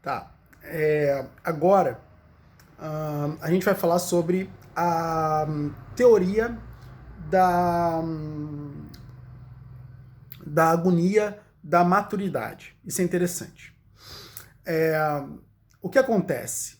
Tá. Agora, a gente vai falar sobre a teoria da, da agonia da maturidade. Isso é interessante. O que acontece?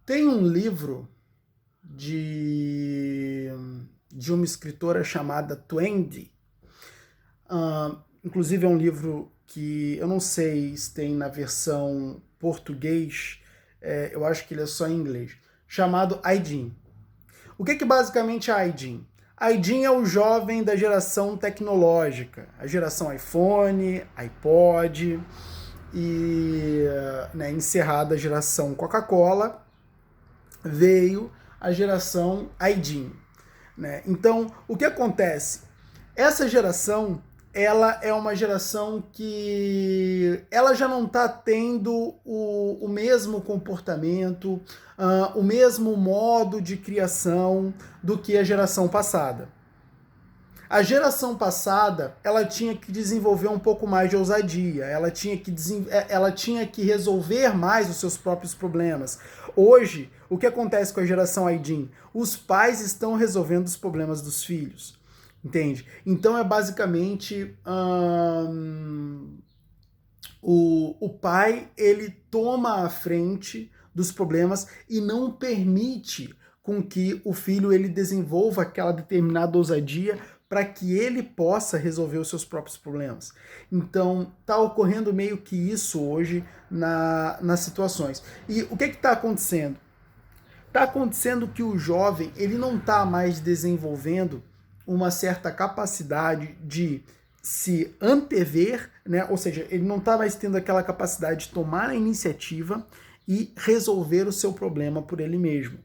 Tem um livro de, de uma escritora chamada Twendi. Inclusive é um livro que eu não sei se tem na versão português, eu acho que ele é só em inglês, chamado Aidin. O que basicamente é Aidin? Aidin é o jovem da geração tecnológica, a geração iPhone, iPod e encerrada a geração Coca-Cola, veio a geração Aidin. Né? Então, o que acontece? Essa geração, ela é uma geração que ela já não está tendo o mesmo comportamento, o mesmo modo de criação do que a geração passada. A geração passada, ela tinha que desenvolver um pouco mais de ousadia, ela tinha que resolver mais os seus próprios problemas. Hoje, o que acontece com a geração Aidin? Os pais estão resolvendo os problemas dos filhos, entende? Então é basicamente o pai, ele toma a frente dos problemas e não permite com que o filho ele desenvolva aquela determinada ousadia para que ele possa resolver os seus próprios problemas. Então, está ocorrendo meio que isso hoje nas situações. E o que está acontecendo? Está acontecendo que o jovem ele não está mais desenvolvendo uma certa capacidade de se antever, né? Ou seja, ele não está mais tendo aquela capacidade de tomar a iniciativa e resolver o seu problema por ele mesmo.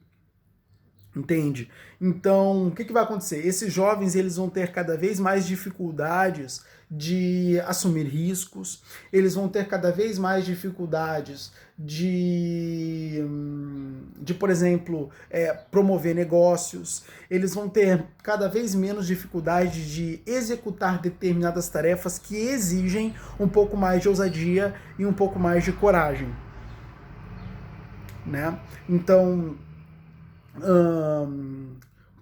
Entende? Então, o que vai acontecer? Esses jovens eles vão ter cada vez mais dificuldades de assumir riscos, eles vão ter cada vez mais dificuldades por exemplo, promover negócios, eles vão ter cada vez menos dificuldade de executar determinadas tarefas que exigem um pouco mais de ousadia e um pouco mais de coragem. Né? Então,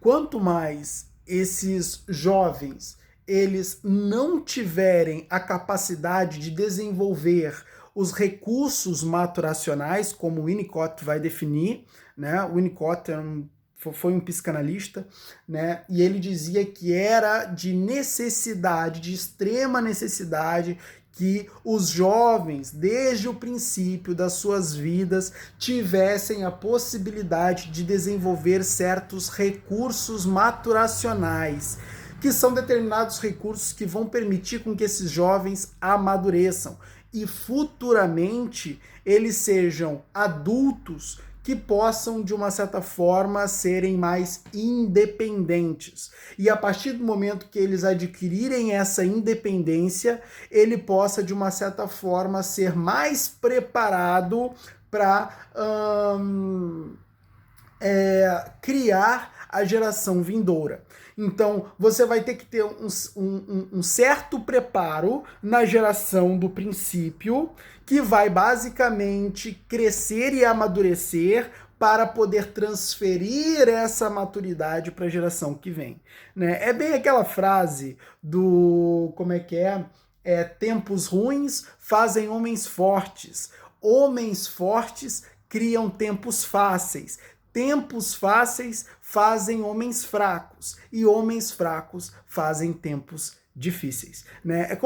quanto mais esses jovens eles não tiverem a capacidade de desenvolver os recursos maturacionais, como o Winnicott vai definir, né? O Winnicott foi um psicanalista, né? E ele dizia que era de necessidade, de extrema necessidade, que os jovens, desde o princípio das suas vidas, tivessem a possibilidade de desenvolver certos recursos maturacionais, que são determinados recursos que vão permitir com que esses jovens amadureçam e futuramente eles sejam adultos que possam, de uma certa forma, serem mais independentes. E a partir do momento que eles adquirirem essa independência, ele possa, de uma certa forma, ser mais preparado para criar a geração vindoura. Então, você vai ter que ter um certo preparo na geração do princípio, que vai basicamente crescer e amadurecer para poder transferir essa maturidade para a geração que vem. Né? É bem aquela frase do... como é que é? Tempos ruins fazem homens fortes. Homens fortes criam tempos fáceis. Tempos fáceis fazem homens fracos e homens fracos fazem tempos difíceis, né? É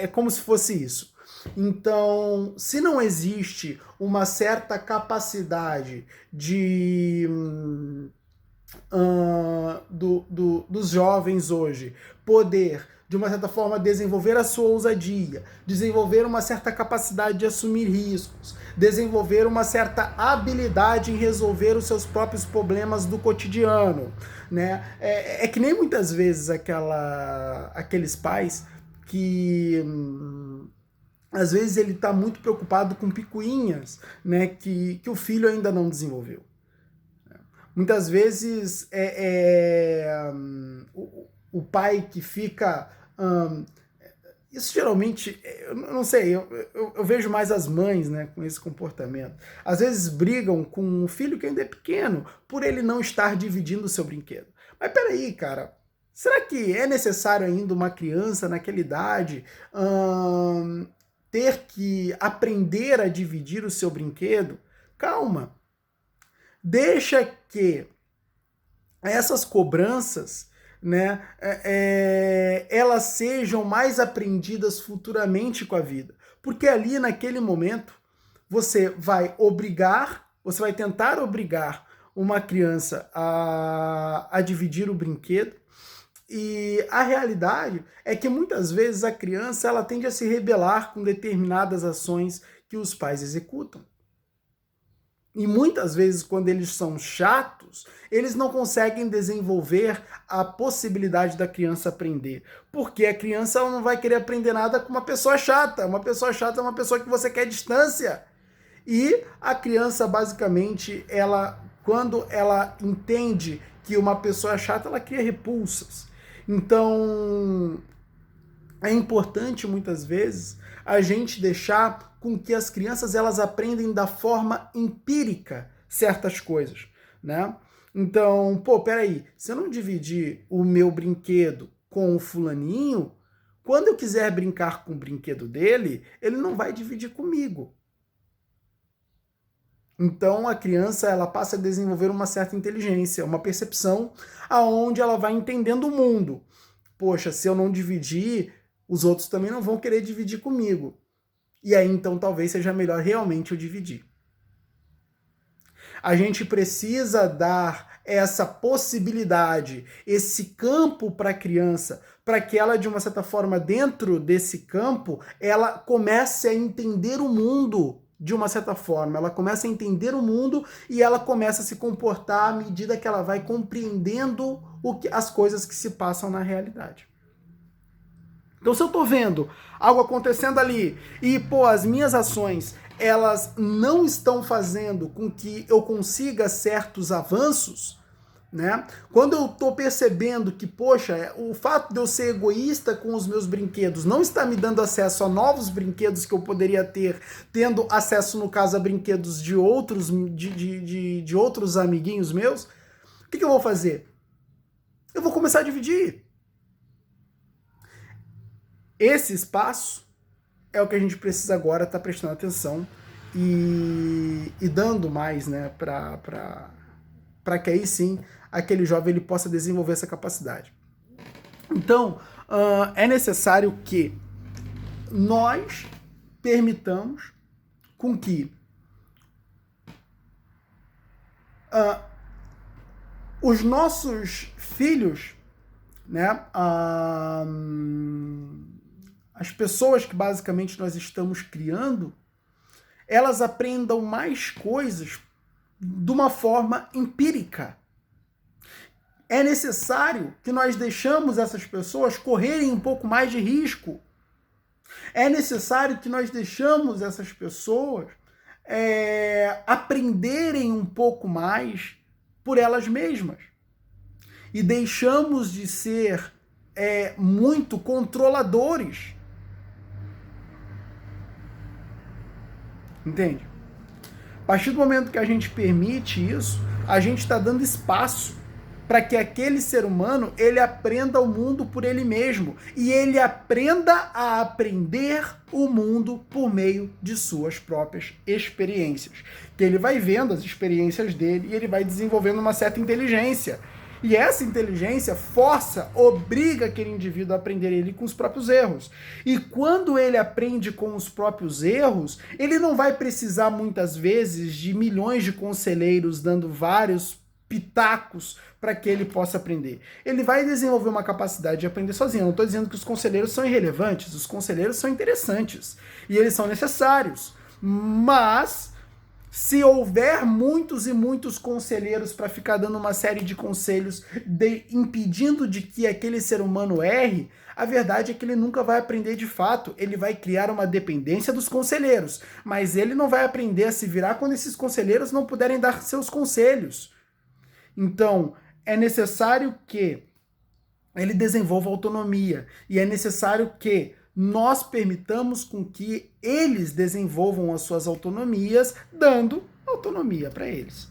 como se fosse isso. Então, se não existe uma certa capacidade dos jovens hoje poder, de uma certa forma, desenvolver a sua ousadia, desenvolver uma certa capacidade de assumir riscos, desenvolver uma certa habilidade em resolver os seus próprios problemas do cotidiano, né? É que nem muitas vezes aqueles pais que às vezes ele está muito preocupado com picuinhas, né, que o filho ainda não desenvolveu. Muitas vezes o pai que fica isso geralmente, eu não sei, eu vejo mais as mães, né, com esse comportamento. Às vezes brigam com um filho que ainda é pequeno por ele não estar dividindo o seu brinquedo. Mas peraí, cara, será que é necessário ainda uma criança naquela idade ter que aprender a dividir o seu brinquedo? Calma, deixa que essas cobranças, né, elas sejam mais aprendidas futuramente com a vida. Porque ali, naquele momento, você vai tentar obrigar uma criança a dividir o brinquedo, e a realidade é que muitas vezes a criança ela tende a se rebelar com determinadas ações que os pais executam. E muitas vezes, quando eles são chatos, eles não conseguem desenvolver a possibilidade da criança aprender. Porque a criança ela não vai querer aprender nada com uma pessoa chata. Uma pessoa chata é uma pessoa que você quer distância. E a criança, basicamente, quando ela entende que uma pessoa é chata, ela cria repulsas. Então, é importante, muitas vezes, a gente deixar com que as crianças elas aprendem da forma empírica certas coisas, né? Então, peraí, se eu não dividir o meu brinquedo com o fulaninho, quando eu quiser brincar com o brinquedo dele, ele não vai dividir comigo. Então, a criança ela passa a desenvolver uma certa inteligência, uma percepção aonde ela vai entendendo o mundo. Poxa, se eu não dividir, os outros também não vão querer dividir comigo. E aí, então, talvez seja melhor realmente eu dividir. A gente precisa dar essa possibilidade, esse campo para a criança, para que ela, de uma certa forma, dentro desse campo, ela comece a entender o mundo de uma certa forma. Ela começa a entender o mundo e ela começa a se comportar à medida que ela vai compreendendo as coisas que se passam na realidade. Então, se eu estou vendo algo acontecendo ali e, as minhas ações, elas não estão fazendo com que eu consiga certos avanços, né? Quando eu estou percebendo que, o fato de eu ser egoísta com os meus brinquedos não está me dando acesso a novos brinquedos que eu poderia ter, tendo acesso, no caso, a brinquedos de outros, de outros amiguinhos meus, o que eu vou fazer? Eu vou começar a dividir. Esse espaço é o que a gente precisa agora estar prestando atenção e dando mais, né, para que aí sim aquele jovem ele possa desenvolver essa capacidade. Então, é necessário que nós permitamos com que os nossos filhos, né, as pessoas que basicamente nós estamos criando, elas aprendam mais coisas de uma forma empírica. É necessário que nós deixemos essas pessoas correrem um pouco mais de risco. É necessário que nós deixemos essas pessoas aprenderem um pouco mais por elas mesmas. E deixamos de ser muito controladores. Entende? A partir do momento que a gente permite isso, a gente está dando espaço para que aquele ser humano ele aprenda o mundo por ele mesmo e ele aprenda a aprender o mundo por meio de suas próprias experiências. Que ele vai vendo as experiências dele e ele vai desenvolvendo uma certa inteligência. E essa inteligência obriga aquele indivíduo a aprender ele com os próprios erros. E quando ele aprende com os próprios erros, ele não vai precisar muitas vezes de milhões de conselheiros dando vários pitacos para que ele possa aprender. Ele vai desenvolver uma capacidade de aprender sozinho. Eu não estou dizendo que os conselheiros são irrelevantes, os conselheiros são interessantes e eles são necessários. Mas se houver muitos e muitos conselheiros para ficar dando uma série de conselhos impedindo de que aquele ser humano erre, a verdade é que ele nunca vai aprender de fato. Ele vai criar uma dependência dos conselheiros, mas ele não vai aprender a se virar quando esses conselheiros não puderem dar seus conselhos. Então, é necessário que ele desenvolva autonomia e é necessário que nós permitamos com que eles desenvolvam as suas autonomias, dando autonomia para eles.